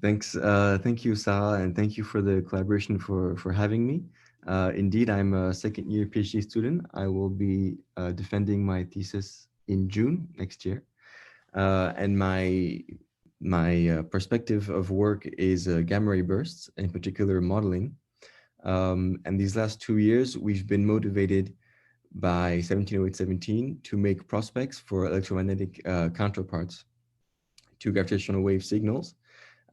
Thank you, Sarah, and thank you for the collaboration for having me. Indeed, I'm a second year PhD student. I will be defending my thesis in June next year, and my perspective of work is gamma ray bursts, in particular modeling. And these last 2 years, we've been motivated by 17017 to make prospects for electromagnetic counterparts to gravitational wave signals.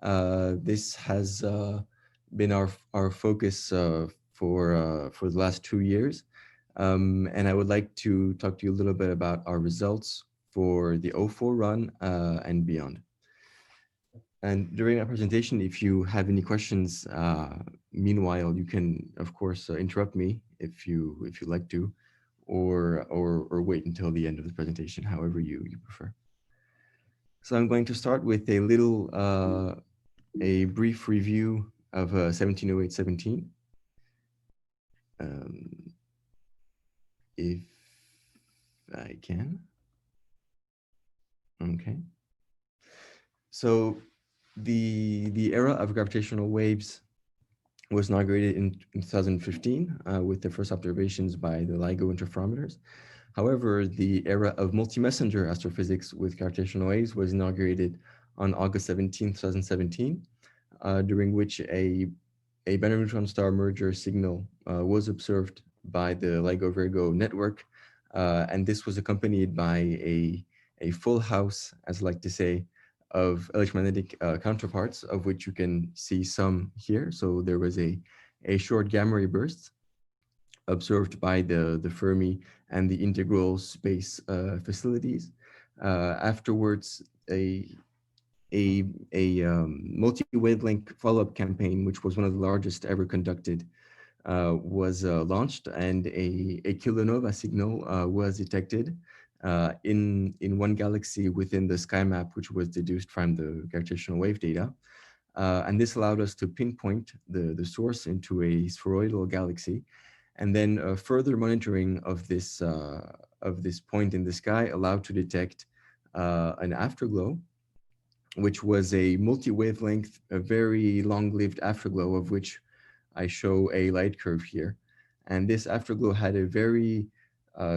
This has been our focus for the last 2 years, and I would like to talk to you a little bit about our results for the O4 run and beyond. And during our presentation, if you have any questions, meanwhile, you can of course interrupt me if you like to, or wait until the end of the presentation, however you prefer. So I'm going to start with a brief review of 170817. Um, if I can. Okay. So the era of gravitational waves was inaugurated in 2015 with the first observations by the LIGO interferometers. However, the era of multi-messenger astrophysics with gravitational waves was inaugurated on August 17, 2017, during which a binary neutron star merger signal was observed by the LIGO Virgo network. And this was accompanied by a full house, as I like to say, of electromagnetic counterparts, of which you can see some here. So there was a short gamma ray burst observed by the Fermi and the integral space facilities. Afterwards, a multi-wavelength follow-up campaign, which was one of the largest ever conducted, was launched, and a kilonova signal was detected in one galaxy within the sky map, which was deduced from the gravitational wave data. And this allowed us to pinpoint the source into a spheroidal galaxy. And then further monitoring of this point in the sky allowed to detect an afterglow, which was a multi-wavelength, a very long-lived afterglow, of which I show a light curve here. And this afterglow had a very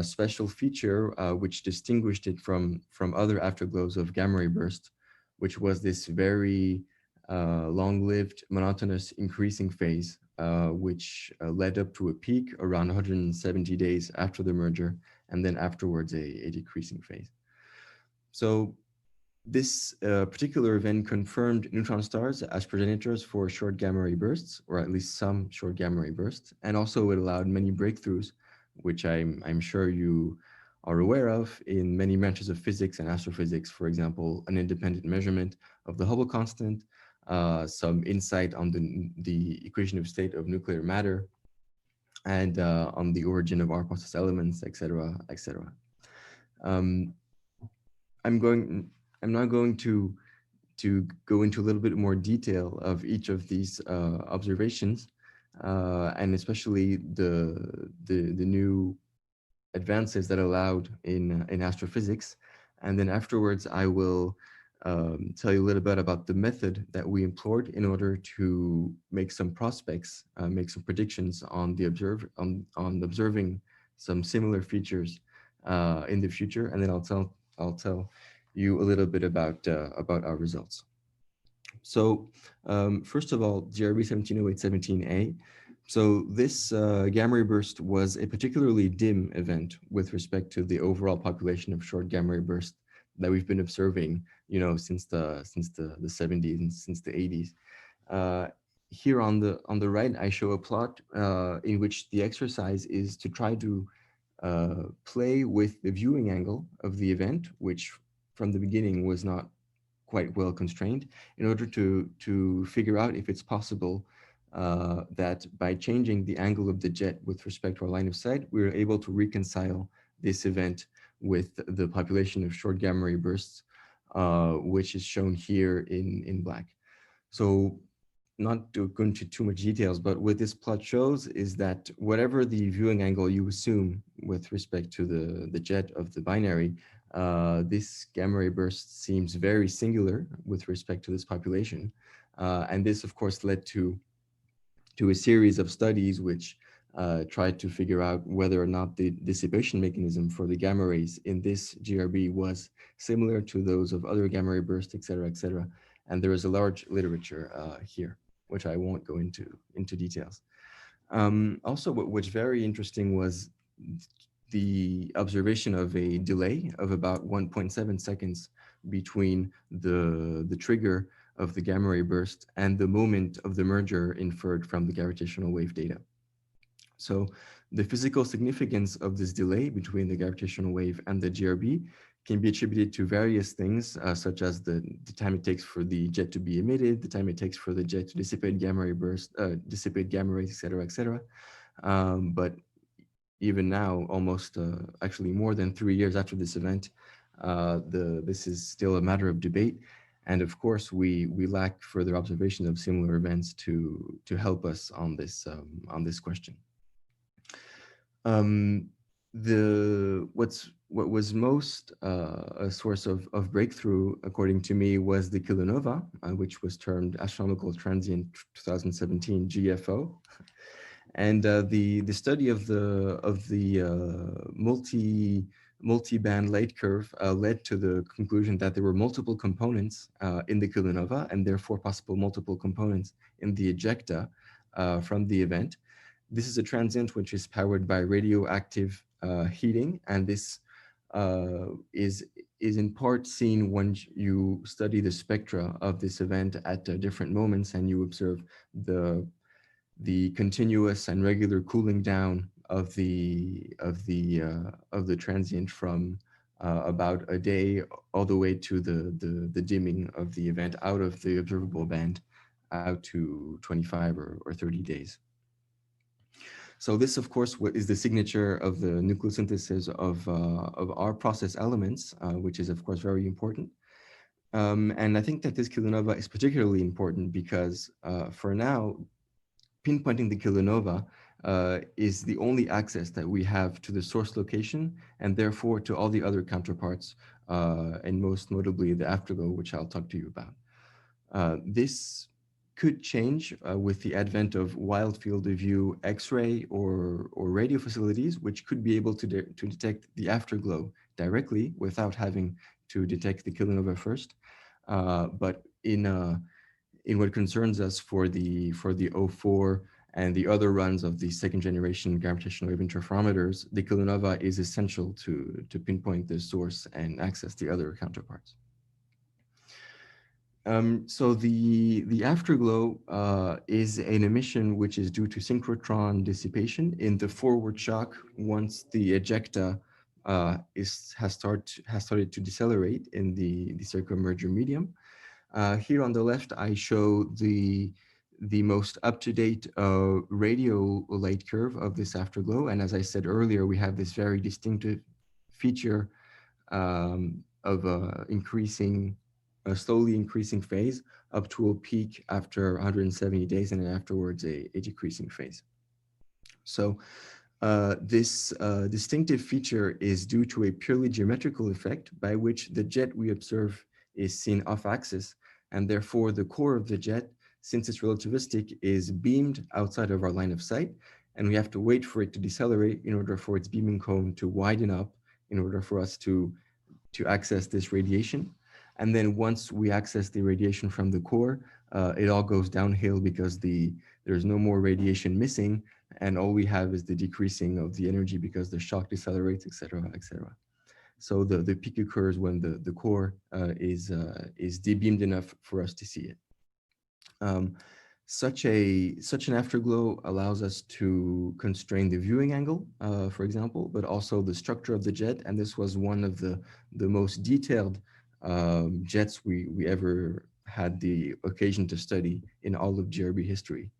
special feature which distinguished it from other afterglows of gamma ray burst, which was this very long-lived, monotonous increasing phase, which led up to a peak around 170 days after the merger, and then afterwards a decreasing phase. So this particular event confirmed neutron stars as progenitors for short gamma ray bursts, or at least some short gamma ray bursts, and also it allowed many breakthroughs, which I'm sure you are aware of in many branches of physics and astrophysics. For example, an independent measurement of the Hubble constant, some insight on the equation of state of nuclear matter, and on the origin of our process elements, etc., etc. Um, I'm now going to go into a little bit more detail of each of these observations, and especially the new advances that allowed in astrophysics. And then afterwards, I will tell you a little bit about the method that we employed in order to make some prospects, make some predictions on on observing some similar features in the future. And then I'll tell you a little bit about our results. So first of all, GRB 170817A. So this gamma ray burst was a particularly dim event with respect to the overall population of short gamma ray bursts that we've been observing, since the 70s and since the 80s. Here on the right, I show a plot in which the exercise is to try to play with the viewing angle of the event, which from the beginning was not quite well constrained, in order to figure out if it's possible that by changing the angle of the jet with respect to our line of sight, we were able to reconcile this event with the population of short gamma ray bursts, which is shown here in black. So not to go into too much details, but what this plot shows is that whatever the viewing angle you assume with respect to the jet of the binary, this gamma ray burst seems very singular with respect to this population. And this, of course, led to a series of studies which tried to figure out whether or not the dissipation mechanism for the gamma rays in this GRB was similar to those of other gamma ray bursts, et cetera, et cetera. And there is a large literature here, which I won't go into details. Also, what's very interesting was the observation of a delay of about 1.7 seconds between the trigger of the gamma ray burst and the moment of the merger inferred from the gravitational wave data. So the physical significance of this delay between the gravitational wave and the GRB can be attributed to various things, such as the time it takes for the jet to be emitted, the time it takes for the jet to dissipate gamma ray burst, dissipate gamma rays, et cetera, et cetera. But even now, almost actually more than 3 years after this event, this is still a matter of debate. And of course, we lack further observation of similar events to help us on this question. What was most a source of breakthrough, according to me, was the kilonova, which was termed astronomical transient 2017 GFO. And the study of the multi-band light curve led to the conclusion that there were multiple components in the kilonova, and therefore possible multiple components in the ejecta from the event. This is a transient which is powered by radioactive heating, and this is in part seen when you study the spectra of this event at different moments, and you observe the continuous and regular cooling down of the transient from about a day all the way to the dimming of the event out of the observable band out to 25 or 30 days. So this, of course, is the signature of the nucleosynthesis of our process elements, which is, of course, very important. And I think that this kilonova is particularly important because for now, pinpointing the kilonova is the only access that we have to the source location and therefore to all the other counterparts, and most notably the afterglow, which I'll talk to you about. This could change with the advent of wide field of view X-ray or radio facilities, which could be able to detect the afterglow directly without having to detect the kilonova first. But in what concerns us for the O4 and the other runs of the second generation gravitational wave interferometers, the kilonova is essential to pinpoint the source and access the other counterparts. So the afterglow is an emission which is due to synchrotron dissipation in the forward shock once the ejecta has started to decelerate in the circummerger medium. Here on the left, I show the most up-to-date radio light curve of this afterglow. And as I said earlier, we have this very distinctive feature of a slowly increasing phase up to a peak after 170 days and then afterwards a decreasing phase. So this distinctive feature is due to a purely geometrical effect by which the jet we observe is seen off axis, and therefore the core of the jet, since it's relativistic, is beamed outside of our line of sight, and we have to wait for it to decelerate in order for its beaming cone to widen up in order for us to access this radiation. And then once we access the radiation from the core, it all goes downhill because there's no more radiation missing, and all we have is the decreasing of the energy because the shock decelerates, et cetera, et cetera. So the peak occurs when the core is debeamed enough for us to see it. Such an afterglow allows us to constrain the viewing angle, for example, but also the structure of the jet. And this was one of the most detailed jets we ever had the occasion to study in all of GRB history,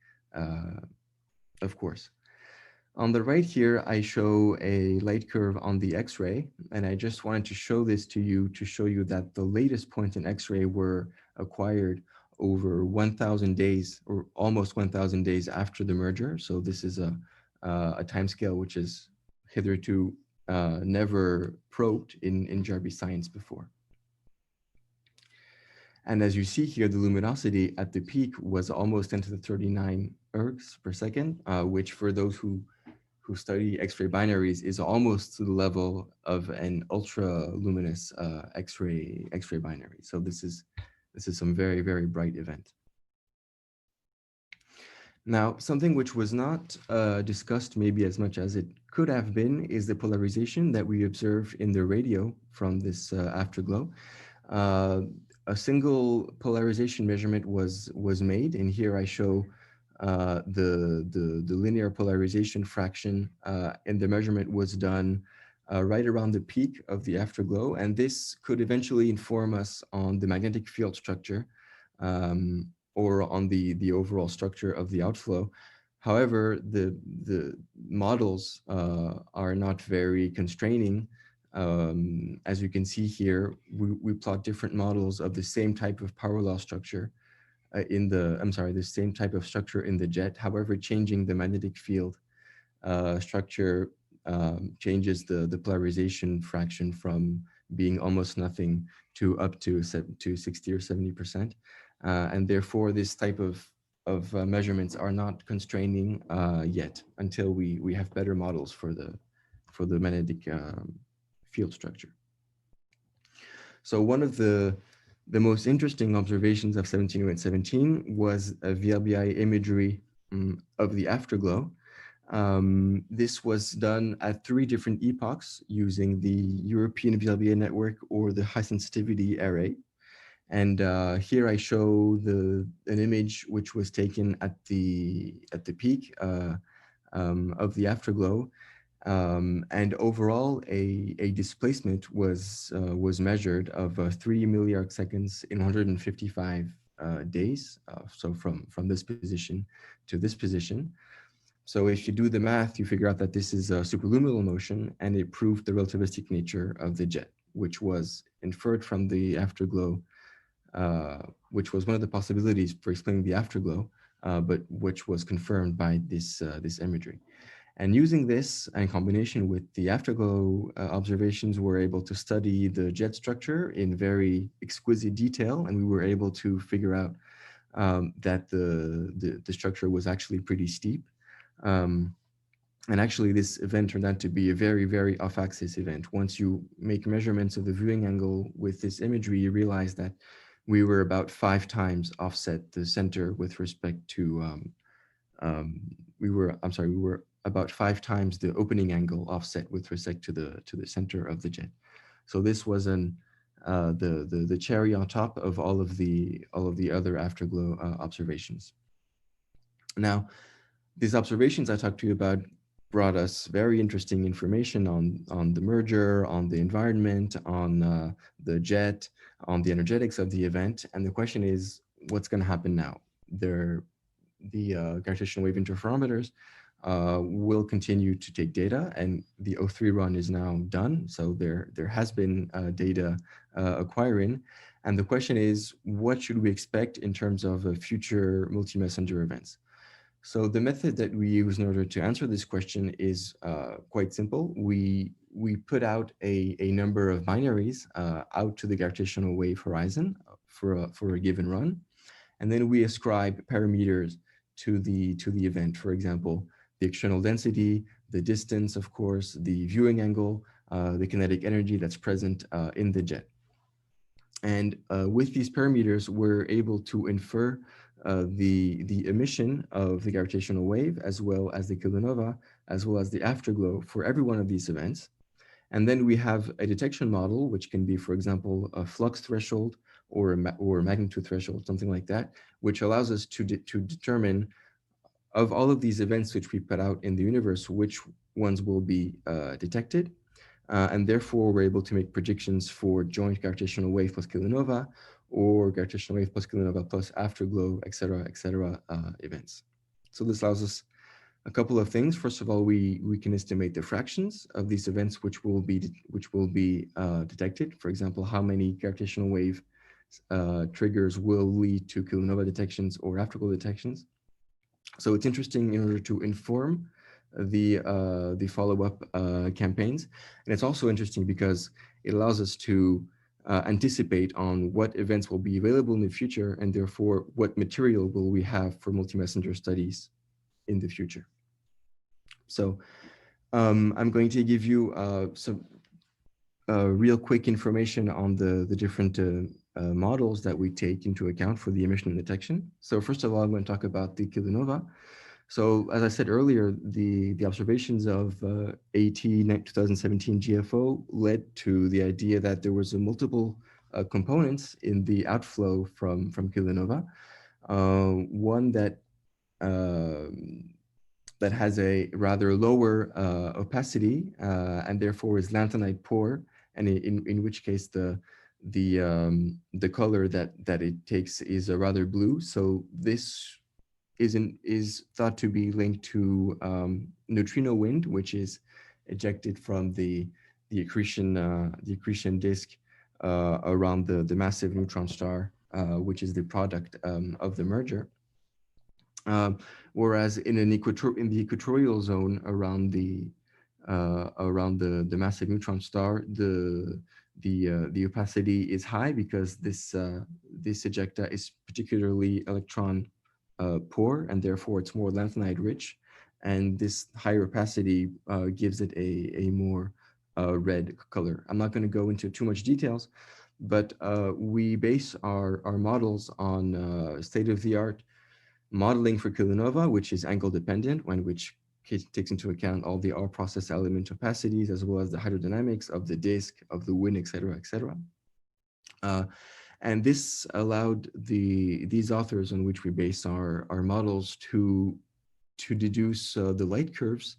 of course. On the right here, I show a light curve on the X-ray, and I just wanted to show this to you to show you that the latest points in X-ray were acquired over 1,000 days or almost 1,000 days after the merger. So this is a timescale which is hitherto never probed in GRB science before. And as you see here, the luminosity at the peak was almost 10 to the 39 ergs per second, which for those who study X-ray binaries is almost to the level of an ultra luminous X-ray binary. So this is some very, very bright event. Now, something which was not discussed maybe as much as it could have been is the polarization that we observe in the radio from this afterglow. A single polarization measurement was made, and here I show the linear polarization fraction, and the measurement was done right around the peak of the afterglow, and this could eventually inform us on the magnetic field structure, or on the overall structure of the outflow. However, the models are not very constraining. As you can see here, we plot different models of the same type of power law structure the same type of structure in the jet. However, changing the magnetic field structure changes the polarization fraction from being almost nothing to up to 60 or 70%. And therefore, this type of measurements are not constraining yet until we have better models for the magnetic field structure. So one of the most interesting observations of 1708-17 was a VLBI imagery of the afterglow. This was done at 3 different epochs using the European VLBI network or the high sensitivity array. And here I show an image which was taken at the peak of the afterglow. And overall, a displacement was measured of 3 milliarc seconds in 155 days. So from this position to this position. So if you do the math, you figure out that this is a superluminal motion, and it proved the relativistic nature of the jet, which was inferred from the afterglow, which was one of the possibilities for explaining the afterglow, but which was confirmed by this imagery. And using this in combination with the afterglow observations, we're able to study the jet structure in very exquisite detail, and we were able to figure out that the structure was actually pretty steep. And actually, this event turned out to be a very, very off-axis event. Once you make measurements of the viewing angle with this imagery, you realize that we were about 5 times offset the center with respect to, we were about 5 times the opening angle offset with respect to the center of the jet. So this was the cherry on top of all of the other afterglow observations. Now, these observations I talked to you about brought us very interesting information on the merger, on the environment, on the jet, on the energetics of the event. And the question is, what's going to happen now? The gravitational wave interferometers will continue to take data, and the O3 run is now done. So there has been data acquiring. And the question is, what should we expect in terms of future multi-messenger events? So the method that we use in order to answer this question is quite simple. We put out a number of binaries out to the gravitational wave horizon for a given run, and then we ascribe parameters to the event. For example, the external density, the distance, of course, the viewing angle, the kinetic energy that's present in the jet. And with these parameters, we're able to infer the emission of the gravitational wave, as well as the kilonova, as well as the afterglow for every one of these events. And then we have a detection model, which can be, for example, a flux threshold or a magnitude threshold, something like that, which allows us to determine, of all of these events which we put out in the universe, which ones will be detected. And therefore, we're able to make predictions for joint gravitational wave plus kilonova, or gravitational wave plus kilonova plus afterglow, et cetera, events. So this allows us a couple of things. First of all, we can estimate the fractions of these events which will be detected. For example, how many gravitational wave triggers will lead to kilonova detections or afterglow detections. So it's interesting in order to inform the follow-up campaigns. And it's also interesting because it allows us to anticipate on what events will be available in the future, and therefore what material will we have for multi-messenger studies in the future. So I'm going to give you some real quick information on the different models that we take into account for the emission detection. So first of all, I'm going to talk about the kilonova. So as I said earlier, the observations of AT 2017 GFO led to the idea that there was a multiple components in the outflow from kilonova. One that that has a rather lower opacity and therefore is lanthanide poor, and in which case the color that it takes is a rather blue. So this is thought to be linked to neutrino wind, which is ejected from the accretion disk around the massive neutron star, which is the product of the merger. Whereas in the equatorial zone around the massive neutron star, the opacity is high because this ejecta is particularly electron poor, and therefore it's more lanthanide rich, and this higher opacity gives it a more red color. I'm not going to go into too much details, but we base our models on state-of-the-art modeling for kilonova, which is angle dependent, which takes into account all the R process element opacities, as well as the hydrodynamics of the disk, of the wind, et cetera, et cetera. And this allowed these authors on which we base our models to deduce the light curves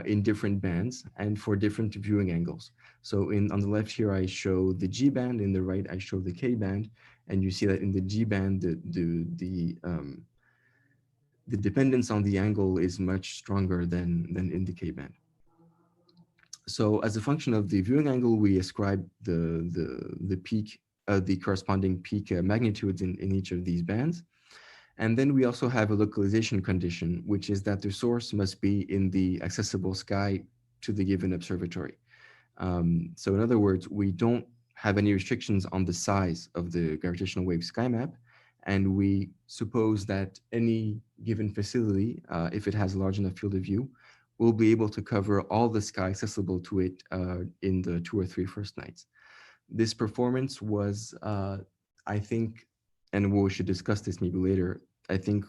in different bands and for different viewing angles. So on the left here, I show the G band, in the right, I show the K band, and you see that in the G band, the dependence on the angle is much stronger than in the K band. So as a function of the viewing angle, we ascribe the peak, the corresponding peak magnitudes in each of these bands. And then we also have a localization condition, which is that the source must be in the accessible sky to the given observatory. So in other words, we don't have any restrictions on the size of the gravitational wave sky map. And we suppose that any given facility, if it has a large enough field of view, will be able to cover all the sky accessible to it in the 2 or 3 first nights. This performance was, I think, and we should discuss this maybe later, I think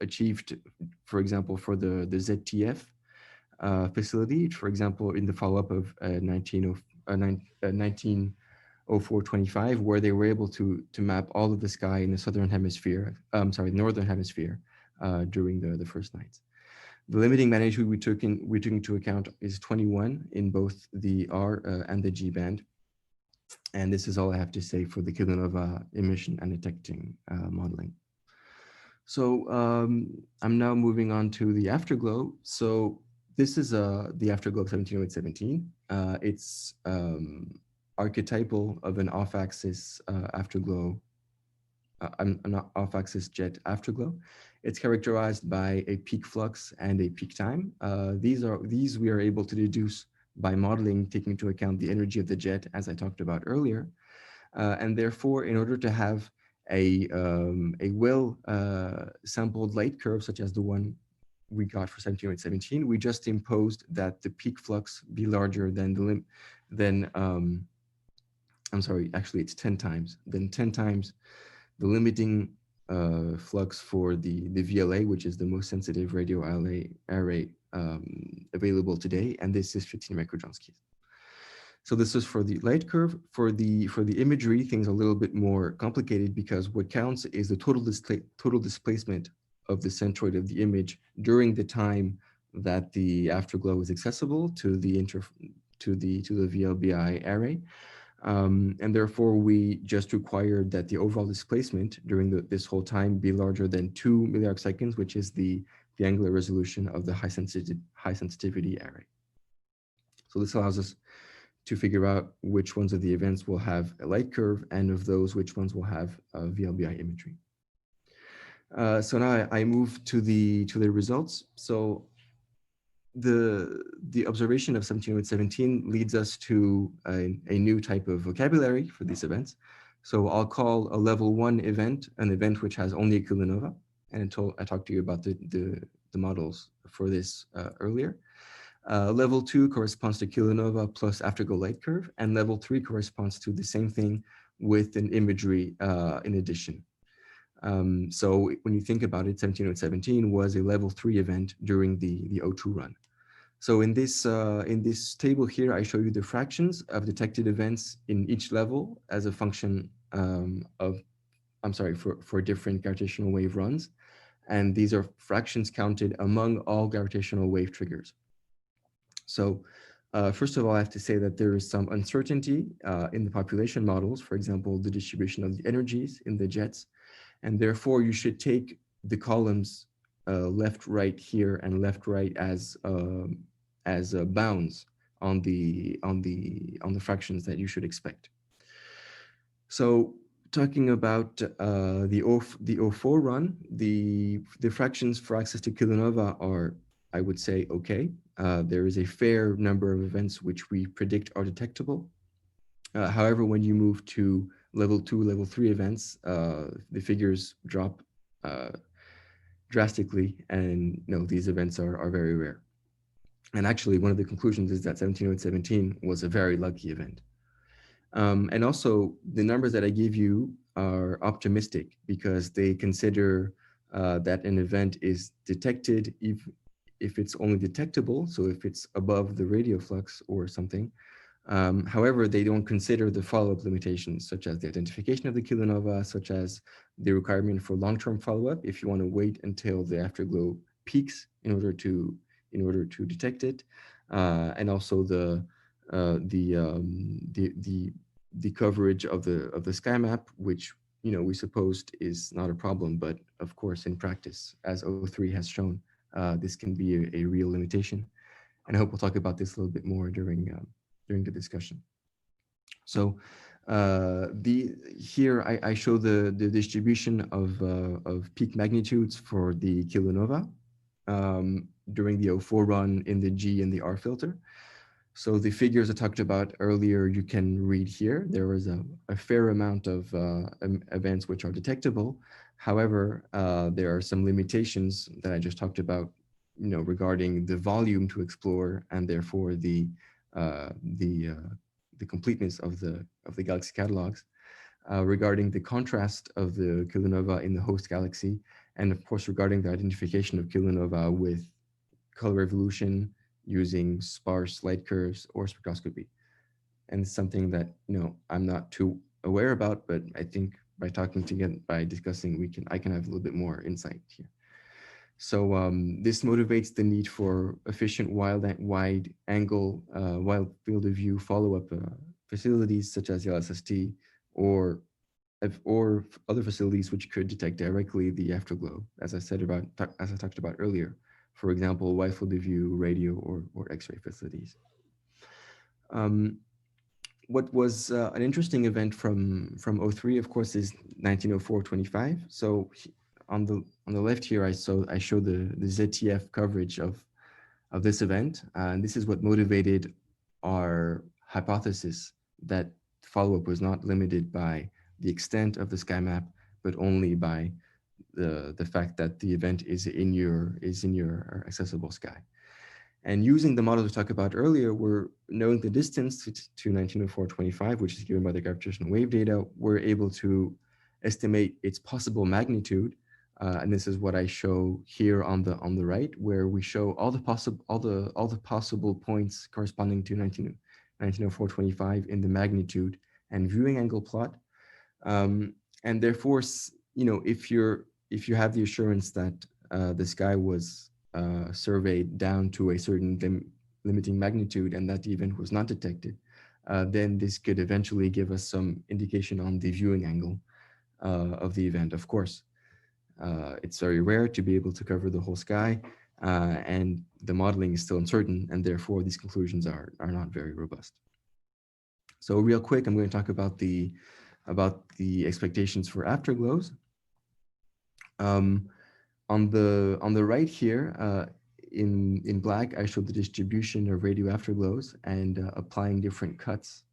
achieved, for example, for the ZTF facility, for example, in the follow-up of 1904-25, where they were able to map all of the sky in the southern hemisphere, northern hemisphere during the first nights. The limiting magnitude we took into account is 21 in both the R and the G band. And this is all I have to say for the kilonova emission and detecting modeling. So I'm now moving on to the afterglow. So this is the afterglow of 17017. It's archetypal of an off-axis afterglow, an off-axis jet afterglow. It's characterized by a peak flux and a peak time. These we are able to deduce by modeling, taking into account the energy of the jet, as I talked about earlier. And therefore, in order to have a well sampled light curve, such as the one we got for 17817, we just imposed that the peak flux be larger than I'm sorry, actually it's 10 times, then 10 times the limiting flux for the VLA, which is the most sensitive radio array available today, and this is 15 microjonskis. So this is for the light curve. For the imagery, things are a little bit more complicated because what counts is the total displacement of the centroid of the image during the time that the afterglow is accessible to the VLBI array. And therefore, we just required that the overall displacement during this whole time be larger than 2 milliarc seconds, which is the angular resolution of the high sensitivity array. So this allows us to figure out which ones of the events will have a light curve, and of those, which ones will have VLBI imagery. So now I move to the results. So the observation of 1717 leads us to a new type of vocabulary for these events. So I'll call a level 1 event an event which has only a kilonova. And until I talked to you about the models for this earlier. Level 2 corresponds to kilonova plus afterglow light curve, and level 3 corresponds to the same thing with an imagery in addition. So when you think about it, 1717 was a level 3 event during the O2 run. So in this table here, I show you the fractions of detected events in each level as a function for different gravitational wave runs. And these are fractions counted among all gravitational wave triggers. So first of all, I have to say that there is some uncertainty in the population models, for example, the distribution of the energies in the jets. And therefore, you should take the columns left, right here, and left, right as bounds on the fractions that you should expect. So talking about the O4 run, the fractions for access to kilonova are, I would say, okay. There is a fair number of events which we predict are detectable. However, when you move to level 2, level 3 events, the figures drop drastically, and these events are very rare. And actually, one of the conclusions is that 1717 was a very lucky event. And also, the numbers that I give you are optimistic because they consider that an event is detected if it's only detectable, so if it's above the radio flux or something. However, they don't consider the follow-up limitations, such as the identification of the kilonova, such as the requirement for long-term follow-up if you want to wait until the afterglow peaks in order to detect it, and also the coverage of the sky map, which we supposed is not a problem, but of course in practice, as O3 has shown, this can be a real limitation. And I hope we'll talk about this a little bit more during the discussion. So here I show the distribution of peak magnitudes for the kilonova during the O4 run in the G and the R filter. So the figures I talked about earlier, you can read here. There is a fair amount of events which are detectable. However, there are some limitations that I just talked about, regarding the volume to explore, and therefore the completeness of the galaxy catalogs, regarding the contrast of the kilonova in the host galaxy, and of course regarding the identification of kilonova with color evolution using sparse light curves or spectroscopy. And it's something that I'm not too aware about, but I think by discussing, I can have a little bit more insight here. So this motivates the need for efficient wide angle, wide field of view follow-up facilities such as the LSST or other facilities which could detect directly the afterglow, as I talked about earlier. For example, wide field of view, radio, or X-ray facilities. What was an interesting event from O3, of course, is 1904-25. So on the left here, I show the ZTF coverage of this event, and this is what motivated our hypothesis that follow-up was not limited by the extent of the sky map, but only by the fact that the event is in your accessible sky. And using the model we talked about earlier, we're knowing the distance to 1904-25, which is given by the gravitational wave data, we're able to estimate its possible magnitude. And this is what I show here on the right, where we show all the possible points corresponding to 1904-25 in the magnitude and viewing angle plot. And therefore, if you have the assurance that the sky was surveyed down to a certain limiting magnitude and that the event was not detected, then this could eventually give us some indication on the viewing angle of the event. Of course, it's very rare to be able to cover the whole sky, and the modeling is still uncertain, and therefore these conclusions are not very robust. So real quick, I'm going to talk about the expectations for afterglows. On the right here, in black, I showed the distribution of radio afterglows and applying different cuts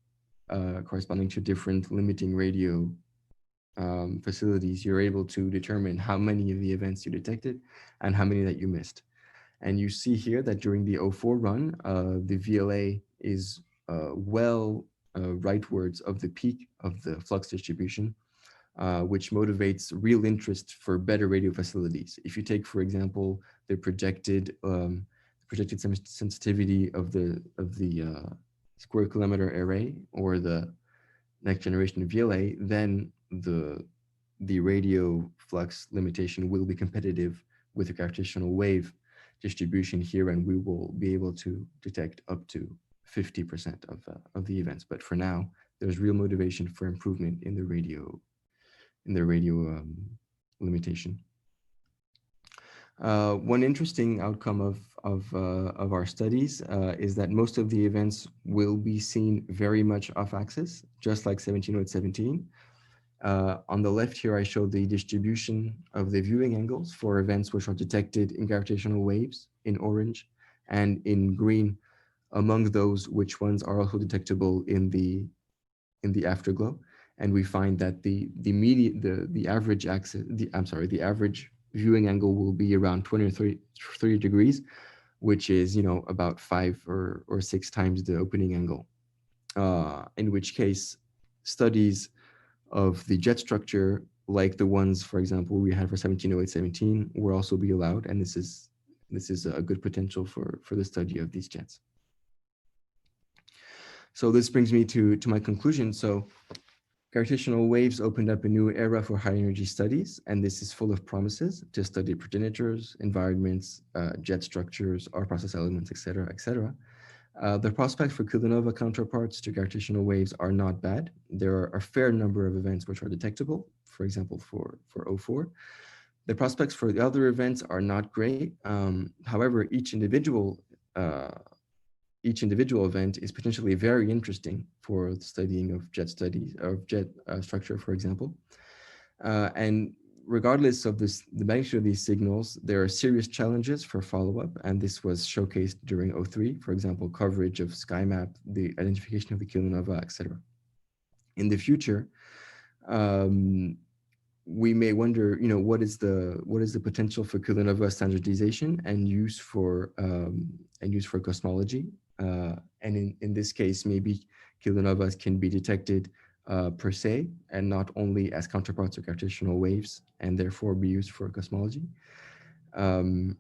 corresponding to different limiting radio facilities. You're able to determine how many of the events you detected and how many that you missed. And you see here that during the O4 run, the VLA is well rightwards of the peak of the flux distribution, which motivates real interest for better radio facilities. If you take, for example, the projected sensitivity of the square kilometer array or the next generation of VLA, then the radio flux limitation will be competitive with the gravitational wave distribution here, and we will be able to detect up to 50% of the events. But for now, there's real motivation for improvement in the radio limitation. One interesting outcome of our studies is that most of the events will be seen very much off axis, just like 17017. On the left here, I show the distribution of the viewing angles for events which are detected in gravitational waves in orange, and in green among those which ones are also detectable in the afterglow. And we find that the average axis, the average viewing angle will be around 20 or 30 degrees, which is, about 5 or 6 times the opening angle. In which case, studies of the jet structure, like the ones, for example, we had for 170817, will also be allowed, and this is a good potential for the study of these jets. So this brings me to my conclusion. So gravitational waves opened up a new era for high energy studies, and this is full of promises to study progenitors, environments, jet structures, our process elements, etc., etc. The prospects for kilonova counterparts to gravitational waves are not bad. There are a fair number of events which are detectable, for example, for O4. The prospects for the other events are not great. However, each individual event is potentially very interesting for the studying of jet studies, of jet structure, for example. And regardless of the magnitude of these signals, there are serious challenges for follow-up, and this was showcased during O3, for example, coverage of SkyMap, the identification of the kilonova, etc. In the future, we may wonder, what is the potential for kilonova standardization and use for cosmology, and in this case, maybe kilonovas can be detected per se, and not only as counterparts of gravitational waves, and therefore be used for cosmology. And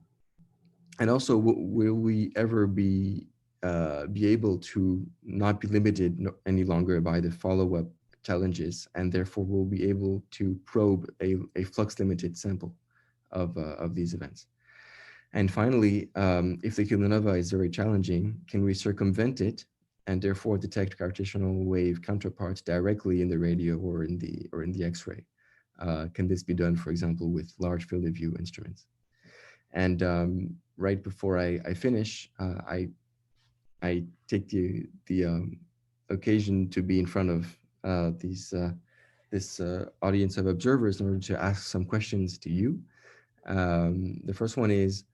also, will we ever be able to not be limited any longer by the follow-up challenges, and therefore we'll be able to probe a flux-limited sample of these events? And finally, if the kilonova is very challenging, can we circumvent it and therefore detect gravitational wave counterparts directly in the radio or in the X-ray? Can this be done, for example, with large field of view instruments? And right before I finish, I take the occasion to be in front of this audience of observers in order to ask some questions to you. The first one is,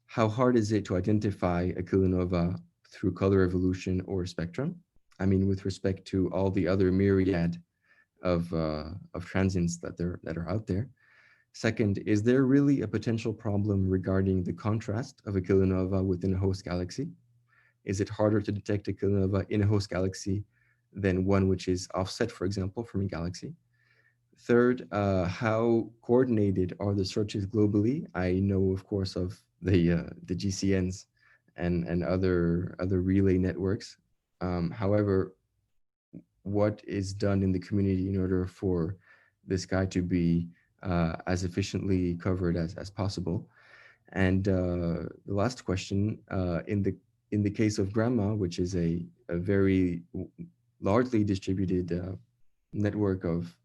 how hard is it to identify a kilonova through color evolution or spectrum? I mean, with respect to all the other myriad of transients that are out there. Second, is there really a potential problem regarding the contrast of a kilonova within a host galaxy? Is it harder to detect a kilonova in a host galaxy than one which is offset, for example, from a galaxy? Third, how coordinated are the searches globally? I know, of course, of the GCNs and other relay networks. However, what is done in the community in order for the sky to be as efficiently covered as possible? And the last question, in the case of Grandma, which is a very largely distributed network of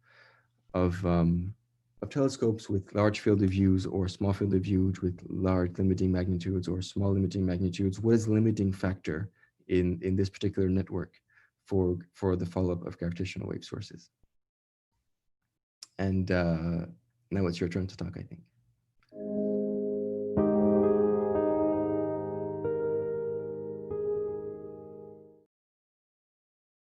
telescopes with large field of views or small field of views with large limiting magnitudes or small limiting magnitudes, what is the limiting factor in this particular network for the follow-up of gravitational wave sources? And now it's your turn to talk, I think.